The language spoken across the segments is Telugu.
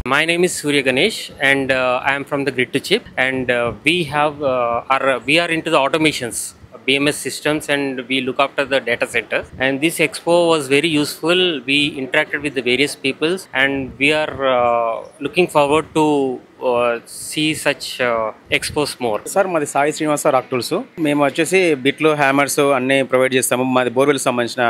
My name is Surya Ganesh, and I am from the Grid to Chip, and we are into the automations. BMS systems, and we look after the data centers, and this expo was very useful. We interacted with the various peoples, and we are looking forward to see such expos more. Sir మాది సాయి శ్రీనివాస రాక్ టూల్స్. మేము వచ్చేసి బిట్లు హ్యామర్స్ అన్ని ప్రొవైడ్ చేస్తాము. మాది బోర్వెల్ సంబంధించిన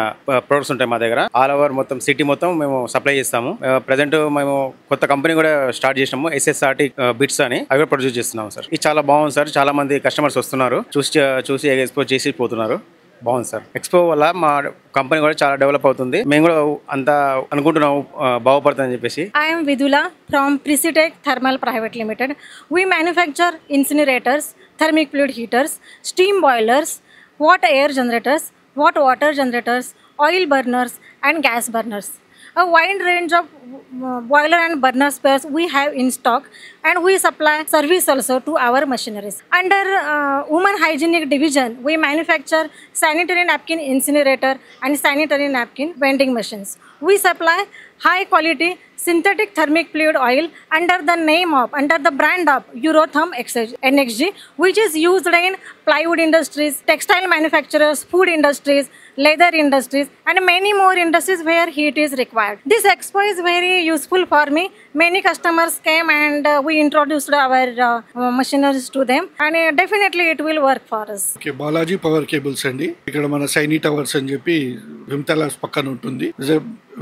ప్రొడక్ట్స్ ఉంటాయి మా దగ్గర. ఆల్ ఓవర్ మొత్తం సిటీ మొత్తం మేము సప్లై చేస్తాము. ప్రెసెంట్ మేము కొత్త కంపెనీ కూడా స్టార్ట్ చేసినాము, SSRT బిట్స్ అని. అవి కూడా ప్రొడ్యూస్ చేస్తున్నాము సార్. ఇది చాలా బాగుంది సార్. చాలా మంది కస్టమర్స్ వస్తున్నారు, చూసి ఎక్స్పోజ్ చేసి పోతున్నారు. బాగుంది సార్. ఎక్స్పో వల్ల మా కంపెనీ కూడా చాలా డెవలప్ అవుతుంది. మేము కూడా అంత అనుకుంటున్నాము బాగుపడుతుందని చెప్పేసి. I am Vidula from Precitec Thermal Private Limited. We manufacture incinerators, thermic fluid heaters, steam boilers, water air generators, water generators, oil burners and gas burners. A wide range of boiler and burner spares we have in stock, and we supply service also to our machineries. Under women hygienic division, we manufacture sanitary napkin incinerator and sanitary napkin vending machines. We supply high quality synthetic thermic fluid oil under the brand of Eurotherm NXG, which is used in plywood industries, textile manufacturers, food industries, leather industries, and many more industries where heat is required. This expo is very useful for me. Many customers came, and we introduced our machineries to them, and definitely it will work for us. Okay, Balaji Power Cables andi ikkada mana Saini Towers అని చెప్పి విమ్తలాస్ పక్కన ఉంటుంది.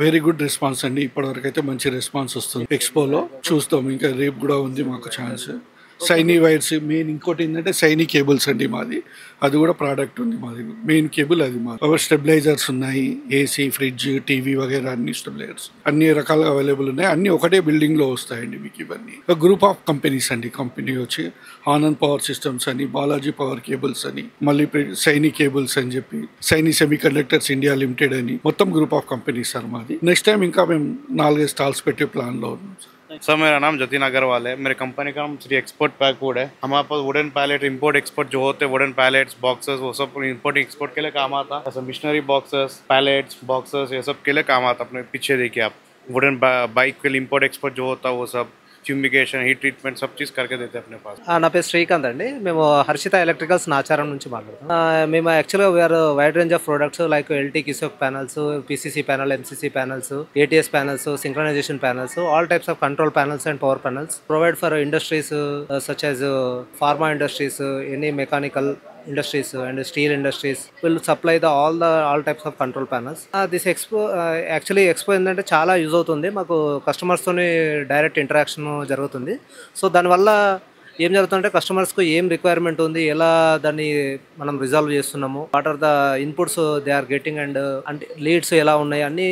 వెరీ గుడ్ రెస్పాన్స్ అండి. ఇప్పటివరకు అయితే మంచి రెస్పాన్స్ వస్తుంది. ఎక్స్పోలో చూస్తాం, ఇంకా రేపు కూడా ఉంది మాకు ఛాన్స్. Saini wires main. ఇంకోటి ఏంటంటే సైనీ కేబుల్స్ అండి మాది. అది కూడా ప్రోడక్ట్ ఉంది మాది. మెయిన్ కేబుల్ అది మాది. పవర్ స్టెబిలైజర్స్ ఉన్నాయి, ఏసీ, ఫ్రిడ్జ్, టీవీ వగైరా అన్ని స్టెబిలైజర్స్ అన్ని రకాలుగా అవైలబుల్ ఉన్నాయి. అన్ని ఒకటే బిల్డింగ్ లో వస్తాయండి మీకు ఇవన్నీ. గ్రూప్ ఆఫ్ కంపెనీస్ అండి. కంపెనీ వచ్చి ఆనంద్ పవర్ సిస్టమ్స్ అని, బాలాజీ పవర్ కేబుల్స్ అని, మళ్ళీ సైనీ కేబుల్స్ అని చెప్పి, Saini semi conductors India limited అని, మొత్తం గ్రూప్ ఆఫ్ కంపెనీస్ సార్ మాది. నెక్స్ట్ టైం ఇంకా మేము 4-5 స్టాల్స్ పెట్టే ప్లాన్ లో ఉన్నాం సార్. सर मेरा नाम जतिन अग्रवाल है. मेरे कंपनी का नाम श्री एक्सपोर्ट पैक वुड है. हमारे पास वुडन पैलेट इंपोर्ट एक्सपोर्ट जो होते हैं, वुडन पैलेट्स बॉक्सेस वो सब इंपोर्ट एक्सपोर्ट के लिए काम आता है. मिशनरी बॉक्सेस, पैलेट्स, बॉक्सेस ये सब के लिए काम आता है. अपने पीछे देखिए आप, वुडन बाइक के लिए इंपोर्ट एक्सपोर्ट जो होता है वो सब fumigation, heat treatment sub cheese करके देते हैं अपने पास. నా పేరు శ్రీకాంత్ అండి. మేము హర్షిత ఎలక్ట్రికల్స్ నాచారం నుంచి మాట్లాడుతాం. మేము యాక్చువల్గా we are wide range of products like LT kiosk panels, PCC panel, MCC panels, ATS panels, synchronization panels, all types of control panels and power panels provide for industries such as pharma industries, any mechanical industries and steel industries will supply all types of control panels. This expo actually expo ఏంటంటే చాలా యూజ్ అవుతుంది మాకు. కస్టమర్స్తోని డైరెక్ట్ ఇంటరాక్షన్ జరుగుతుంది. సో దానివల్ల ఏం జరుగుతుందంటే కస్టమర్స్కు ఏం రిక్వైర్మెంట్ ఉంది, ఎలా దాన్ని మనం రిజాల్వ్ చేస్తున్నాము, what are the inputs they are getting, and అంటే లీడ్స్ ఎలా ఉన్నాయి అన్నీ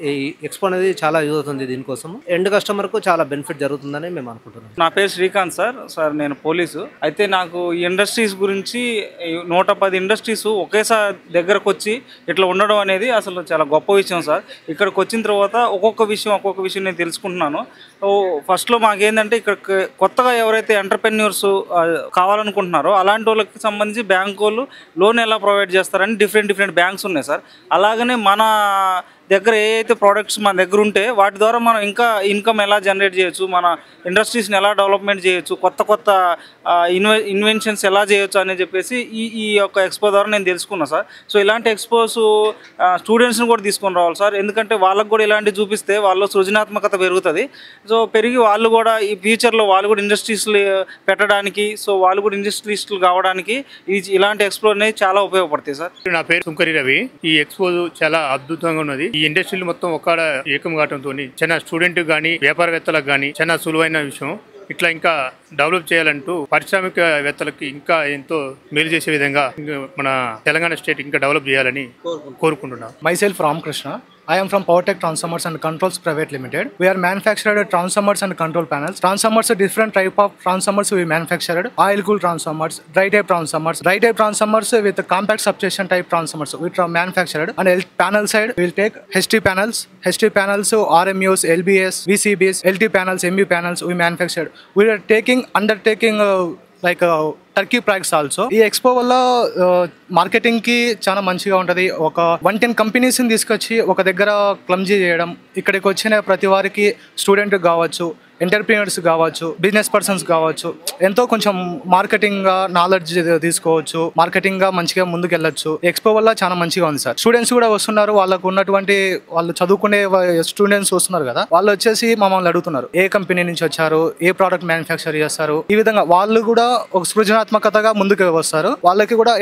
ఈ ఎక్స్పో అనేది చాలా యూజ్ అవుతుంది. దీనికోసం ఎండ్ కస్టమర్కు చాలా బెనిఫిట్ జరుగుతుందని మేము అనుకుంటున్నాం. నా పేరు శ్రీకాంత్ సార్ నేను పోలీసు. అయితే నాకు ఈ ఇండస్ట్రీస్ గురించి 110 ఇండస్ట్రీస్ ఒకేసారి దగ్గరకు వచ్చి ఇట్లా ఉండడం అనేది అసలు చాలా గొప్ప విషయం సార్. ఇక్కడికి వచ్చిన తర్వాత ఒక్కొక్క విషయం నేను తెలుసుకుంటున్నాను. ఫస్ట్లో మాకేంటంటే ఇక్కడ కొత్తగా ఎవరైతే ఎంటర్ప్రెన్యూర్స్ కావాలనుకుంటున్నారో అలాంటి వాళ్ళకి సంబంధించి బ్యాంకు వాళ్ళు లోన్ ఎలా ప్రొవైడ్ చేస్తారని డిఫరెంట్ బ్యాంక్స్ ఉన్నాయి సార్. అలాగనే మన దగ్గర ఏ అయితే ప్రోడక్ట్స్ మన దగ్గర ఉంటే వాటి ద్వారా మనం ఇంకా ఇన్కమ్ ఎలా జనరేట్ చేయొచ్చు, మన ఇండస్ట్రీస్ని ఎలా డెవలప్మెంట్ చేయొచ్చు, కొత్త ఇన్వెన్షన్స్ ఎలా చేయొచ్చు అని చెప్పేసి ఈ యొక్క ఎక్స్పో ద్వారా నేను తెలుసుకున్నాను సార్. సో ఇలాంటి ఎక్స్పోస్ స్టూడెంట్స్ని కూడా తీసుకొని రావాలి సార్. ఎందుకంటే వాళ్ళకు కూడా ఇలాంటివి చూపిస్తే వాళ్ళు సృజనాత్మకత పెరుగుతుంది. సో పెరిగి వాళ్ళు కూడా ఈ ఫ్యూచర్లో వాళ్ళు కూడా ఇండస్ట్రీస్లు పెట్టడానికి, సో వాళ్ళు కూడా ఇండస్ట్రీస్లు కావడానికి ఇలాంటి ఎక్స్పో అనేది చాలా ఉపయోగపడతాయి సార్. నా పేరు సుంకరి రవి. ఈ ఎక్స్పో చాలా అద్భుతంగా ఉన్నది. ఈ ఇండస్ట్రీలు మొత్తం ఒక్కడ ఏకం కావడంతో చిన్న స్టూడెంట్ గానీ వ్యాపారవేత్తలకు గానీ చాలా సులువైన విషయం. ఇట్లా ఇంకా డెవలప్ చేయాలంటూ పారిశ్రామికవేత్తలకి ఇంకా ఎంతో మేలు చేసే విధంగా మన తెలంగాణ స్టేట్ ఇంకా డెవలప్ చేయాలని కోరుకుంటున్నాం. Myself Ramakrishna. I am from Powertech Transformers and Controls Private Limited. We are manufactured transformers and control panels. Transformers are different type of transformers we manufactured. Oil cooled transformers, dry type transformers with compact substation type transformers which are manufactured. On the panel side, we will take HT panels, RMUs, LBS, VCBs, LT panels, MU panels we manufactured. We are undertaking like Turkey ప్రాక్స్ also. ఈ ఎక్స్పో వల్ల మార్కెటింగ్ కి చాలా మంచిగా ఉంటది. ఒక 110 కంపెనీస్ ని తీసుకొచ్చి ఒక దగ్గర క్లమ్జీ చేయడం, ఇక్కడికి వచ్చిన ప్రతి వారికి స్టూడెంట్ కావచ్చు, ఎంటర్ప్రీనర్స్ కావచ్చు, బిజినెస్ పర్సన్స్ కావచ్చు, ఎంతో కొంచెం మార్కెటింగ్ గా నాలెడ్జ్ తీసుకోవచ్చు, మార్కెటింగ్ గా మంచిగా ముందుకు వెళ్ళొచ్చు. ఎక్స్పో వల్ల చాలా మంచిగా ఉంది సార్. స్టూడెంట్స్ కూడా వస్తున్నారు, వాళ్ళకు ఉన్నటువంటి వాళ్ళు చదువుకునే స్టూడెంట్స్ వస్తున్నారు కదా, వాళ్ళు వచ్చేసి మమ్మల్ని అడుగుతున్నారు ఏ కంపెనీ నుంచి వచ్చారు, ఏ ప్రోడక్ట్ మ్యానుఫ్యాక్చర్ చేస్తారు. ఈ విధంగా వాళ్ళు కూడా ఒక సృజనాత్మకతగా ముందుకు వస్తారు. వాళ్ళకి కూడా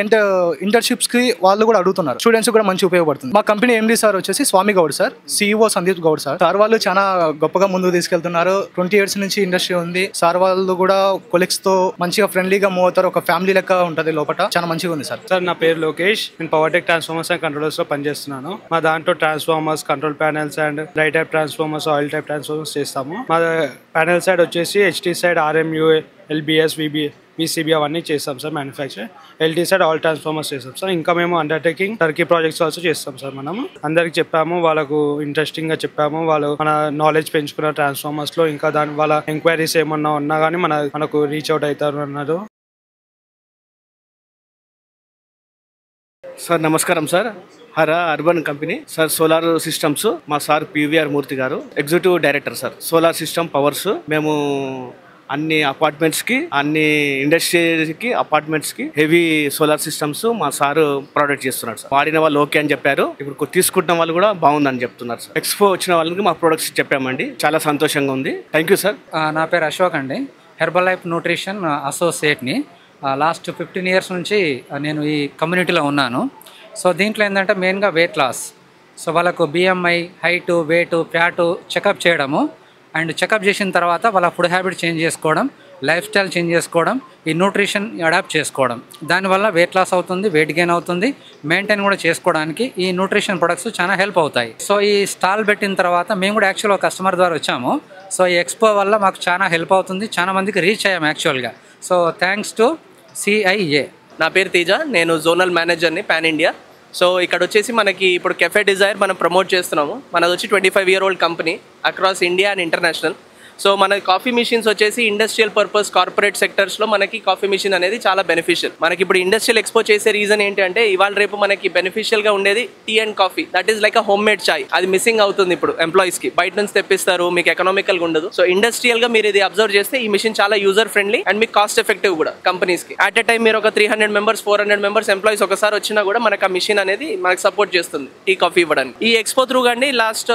ఇంటర్న్షిప్స్ కి వాళ్ళు కూడా అడుగుతున్నారు. స్టూడెంట్స్ కూడా మంచి ఉపయోగపడుతుంది. మా కంపెనీ ఎండి సార్ వచ్చేసి Swamy Goud sir, CEO Sandeep Goud sir. Sir వాళ్ళు చాలా గొప్పగా ముందుకు తీసుకెళ్తున్నారు. 20 years నుంచి ఇండస్ట్రీ ఉంది. సార్ వాళ్ళు కూడా కొలీగ్స్ తో మంచిగా ఫ్రెండ్లీగా మూవ్ అవుతారు. ఒక ఫ్యామిలీ లెక్క ఉంటది లోపల. చాలా మంచిగా ఉంది సార్. సార్ నా పేరు లోకేష్. నేను పవర్టెక్ ట్రాన్స్ఫార్మర్స్ అండ్ కంట్రోలర్స్ లో పనిచేస్తున్నాను. మా దాంట్లో transformers, control panels and dry type transformers, oil type transformers చేస్తాము. మా ప్యానెల్ సైడ్ వచ్చేసి HT side RMU, LBS, VCB అవన్నీ చేస్తాం sir manufacture. LT side all transformers చేస్తాం సార్. ఇంకా మేము అండర్టేకింగ్ టర్కీ ప్రాజెక్ట్స్ ఆల్సో చేస్తాం సార్. మనం అందరికి చెప్పాము, వాళ్ళకు ఇంట్రెస్టింగ్ గా చెప్పాము. వాళ్ళు మన నాలెడ్జ్ పెంచుకున్న ట్రాన్స్ఫార్మర్స్ లో ఇంకా దాని వాళ్ళ ఎంక్వైరీస్ ఏమన్నా ఉన్నా కానీ మనకు రీచ్ అవుట్ అవుతారు అన్నారు. సార్ నమస్కారం sir. Hara urban company sir, solar systems. మా సార్ PVR మూర్తి గారు, executive director sir. Solar system powers మేము అన్ని అపార్ట్మెంట్స్కి, అన్ని ఇండస్ట్రీకి, అపార్ట్మెంట్స్కి హెవీ సోలార్ సిస్టమ్స్ మా సారు ప్రొడక్ట్ చేస్తున్నారు సార్. వాడిన వాళ్ళు ఓకే అని చెప్పారు. ఇప్పుడు తీసుకుంటున్న వాళ్ళు కూడా బాగుందని చెప్తున్నారు సార్. ఎక్స్పో వచ్చిన వాళ్ళకి మా ప్రొడక్ట్స్ చెప్పామండి. చాలా సంతోషంగా ఉంది. Thank you sir. నా పేరు అశోక్ అండి. హెర్బల్ లైఫ్ న్యూట్రిషన్ అసోసియేట్ని. లాస్ట్ 15 years నుంచి నేను ఈ కమ్యూనిటీలో ఉన్నాను. సో దీంట్లో ఏంటంటే మెయిన్గా వెయిట్ లాస్. సో వాళ్ళకు BMI, height, weight, fat checkup చేయడము, అండ్ చెకప్ చేసిన తర్వాత వాళ్ళ ఫుడ్ హ్యాబిట్ చేంజ్ చేసుకోవడం, లైఫ్ స్టైల్ చేంజ్ చేసుకోవడం, ఈ న్యూట్రిషన్ అడాప్ట్ చేసుకోవడం. దానివల్ల వెయిట్ లాస్ అవుతుంది, వెయిట్ గెయిన్ అవుతుంది. మెయింటైన్ కూడా చేసుకోవడానికి ఈ న్యూట్రిషన్ ప్రొడక్ట్స్ చాలా హెల్ప్ అవుతాయి. సో ఈ స్టాల్ పెట్టిన తర్వాత మేము కూడా యాక్చువల్గా కస్టమర్ ద్వారా వచ్చాము. సో ఈ ఎక్స్పో వల్ల మాకు చాలా హెల్ప్ అవుతుంది. చాలా మందికి రీచ్ అయ్యాము యాక్చువల్గా. So thanks to CIA. నా పేరు తేజ, నేను జోనల్ మేనేజర్ని పాన్ ఇండియా. సో ఇక్కడ వచ్చేసి మనకి ఇప్పుడు కెఫే డిజైర్ మనం ప్రమోట్ చేస్తున్నాము. మనది వచ్చి 25-year-old company across India and international. So మన కాఫీ మిషన్స్ వచ్చేసి ఇండస్ట్రియల్ పర్పస్, కార్పొరేట్ సెక్టర్స్లో మనకి కాఫీ మిషన్ అనేది చాలా బెనిఫిషియల్. మనకి ఇప్పుడు ఇండస్ట్రియల్ ఎక్స్పో చేసే రీజన్ ఏంటంటే ఇవాళ రేపు మనకి బెనిఫిషియల్గా ఉండేది tea and coffee. That is like a home made chai. అది మిస్సింగ్ అవుతుంది ఇప్పుడు ఎంప్లాయీస్కి. బయట నుంచి తెప్పిస్తారు, మీకు ఎకనామికల్గా ఉండదు. సో ఇండస్ట్రియల్గా మీరు ఇది అబ్జర్వ్ చేస్తే ఈ మిషన్ చాలా యూజర్ ఫ్రెండ్లీ అండ్ మీకు కాస్ట్ ఎఫెక్టివ్ కూడా కంపెనీస్కి. అట్ ఎ టైం మీరు ఒక 300 members, 400 members ఎంప్లాయీస్ ఒకసారి వచ్చినా కూడా మనకు ఆ మిషన్ అనేది మనకు సపోర్ట్ చేస్తుంది టీ కాఫీ ఇవ్వడానికి. ఈ ఎక్స్పో త్రూ కానీ లాస్ట్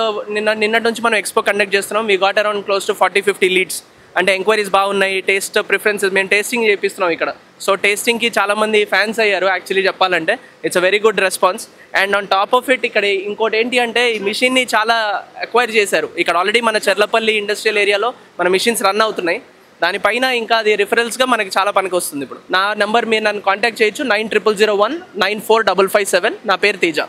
నిన్నటి నుంచి మనం ఎక్స్పో కండక్ట్ చేస్తున్నాం. We got around close to 40-50 leads. అంటే ఎంక్వైరీస్ బాగున్నాయి. టేస్ట్ ప్రిఫరెన్సెస్ మేము టేస్టింగ్ చేపిస్తున్నాం ఇక్కడ. సో టేస్టింగ్కి చాలామంది ఫ్యాన్స్ అయ్యారు యాక్చువల్లీ చెప్పాలంటే. It's a very good response. And on top of it ఇక్కడ ఇంకోటి ఏంటి అంటే ఈ మిషన్ని చాలా అక్వైర్ చేశారు. ఇక్కడ ఆల్రెడీ మన చెర్లపల్లి ఇండస్ట్రియల్ ఏరియాలో మన మిషన్స్ రన్ అవుతున్నాయి. దానిపైన ఇంకా అది రిఫరెన్స్గా మనకి చాలా పనికి వస్తుంది. ఇప్పుడు నా నెంబర్ మీరు నన్ను కాంటాక్ట్ చేయొచ్చు 9001 94557. నా పేరు తేజ.